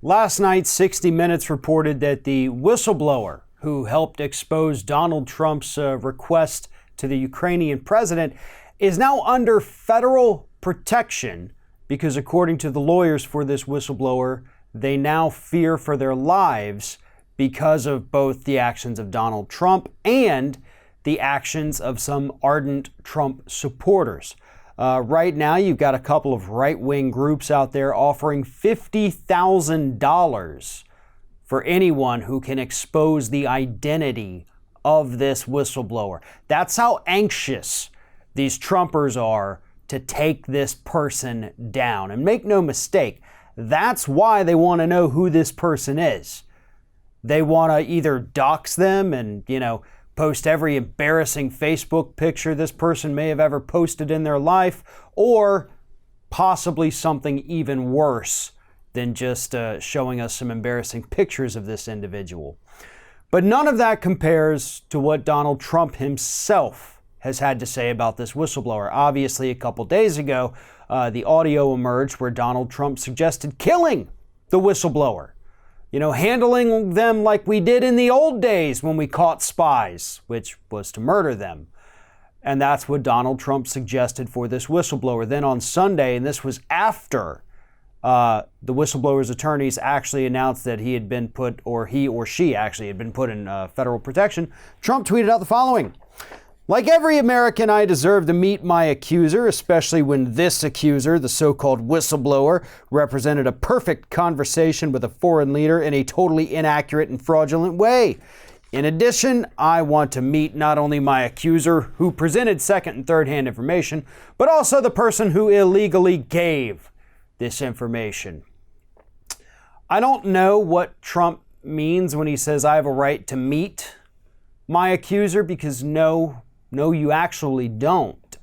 Last night, 60 Minutes reported that the whistleblower who helped expose Donald Trump's request to the Ukrainian president is now under federal protection because, according to the lawyers for this whistleblower, they now fear for their lives because of both the actions of Donald Trump and the actions of some ardent Trump supporters. Right now, you've got a couple of right-wing groups out there offering $50,000 for anyone who can expose the identity of this whistleblower. That's how anxious these Trumpers are to take this person down. And make no mistake, that's why they want to know who this person is. They want to either dox them and, post every embarrassing Facebook picture this person may have ever posted in their life, or possibly something even worse than just showing us some embarrassing pictures of this individual. But none of that compares to what Donald Trump himself has had to say about this whistleblower. Obviously, a couple days ago, the audio emerged where Donald Trump suggested killing the whistleblower. Handling them like we did in the old days when we caught spies, which was to murder them. And that's what Donald Trump suggested for this whistleblower. Then on Sunday, and this was after the whistleblower's attorneys actually announced that he had been put, or he or she actually had been put in federal protection, Trump tweeted out the following: "Like every American, I deserve to meet my accuser, especially when this accuser, the so-called whistleblower, represented a perfect conversation with a foreign leader in a totally inaccurate and fraudulent way. In addition, I want to meet not only my accuser, who presented second and third-hand information, but also the person who illegally gave this information." I don't know what Trump means when he says I have a right to meet my accuser, because no, you actually don't.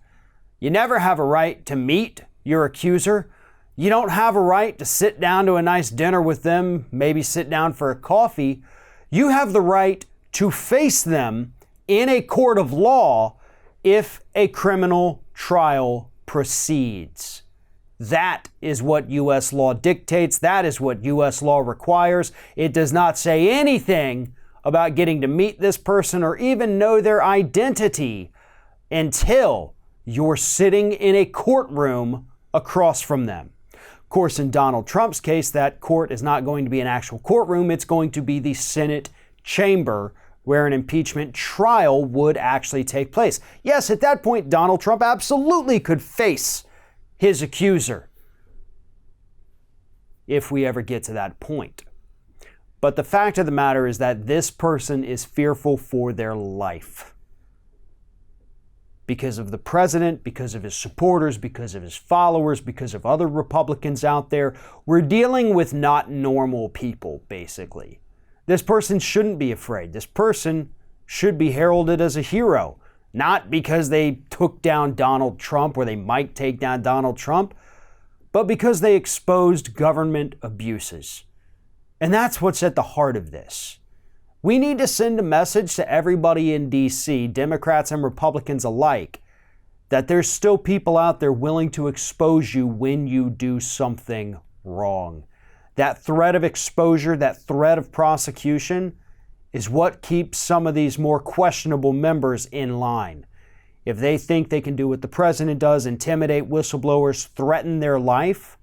You never have a right to meet your accuser. You don't have a right to sit down to a nice dinner with them, maybe sit down for a coffee. You have the right to face them in a court of law if a criminal trial proceeds. That is what U.S. law dictates. That is what U.S. law requires. It does not say anything about getting to meet this person or even know their identity until you're sitting in a courtroom across from them. Of course, in Donald Trump's case, that court is not going to be an actual courtroom. It's going to be the Senate chamber where an impeachment trial would actually take place. Yes, at that point, Donald Trump absolutely could face his accuser if we ever get to that point. But the fact of the matter is that this person is fearful for their life because of the president, because of his supporters, because of his followers, because of other Republicans out there. We're dealing with not normal people, basically. This person shouldn't be afraid. This person should be heralded as a hero, not because they took down Donald Trump or they might take down Donald Trump, but because they exposed government abuses. And that's what's at the heart of this. We need to send a message to everybody in D.C., Democrats and Republicans alike, that there's still people out there willing to expose you when you do something wrong. That threat of exposure, that threat of prosecution is what keeps some of these more questionable members in line. If they think they can do what the president does, intimidate whistleblowers, threaten their life,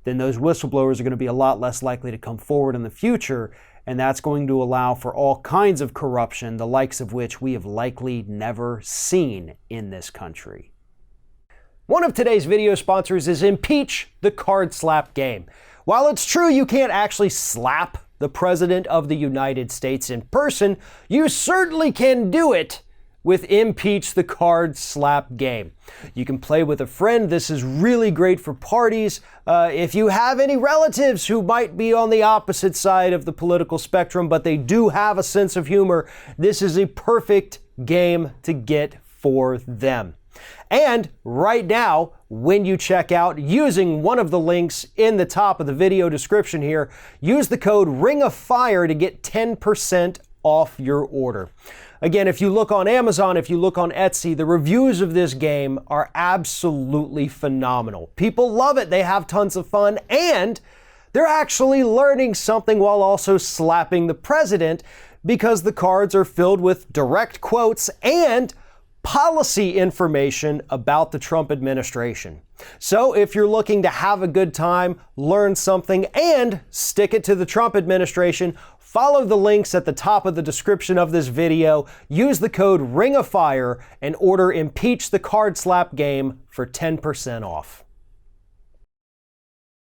then those whistleblowers are going to be a lot less likely to come forward in the future, and that's going to allow for all kinds of corruption, the likes of which we have likely never seen in this country. One of today's video sponsors is Impeach the Card Slap Game. While it's true you can't actually slap the President of the United States in person, you certainly can do it with Impeach the Card Slap Game. You can play with a friend. This is really great for parties. If you have any relatives who might be on the opposite side of the political spectrum, but they do have a sense of humor, this is a perfect game to get for them. And right now, when you check out using one of the links in the top of the video description here, use the code RINGOFFIRE to get 10% off your order. Again, if you look on Amazon, if you look on Etsy, the reviews of this game are absolutely phenomenal. People love it. They have tons of fun, and they're actually learning something while also slapping the president, because the cards are filled with direct quotes and policy information about the Trump administration. So if you're looking to have a good time, learn something, and stick it to the Trump administration, follow the links at the top of the description of this video, use the code RINGOFFIRE, and order Impeach the Card Slap game for 10% off.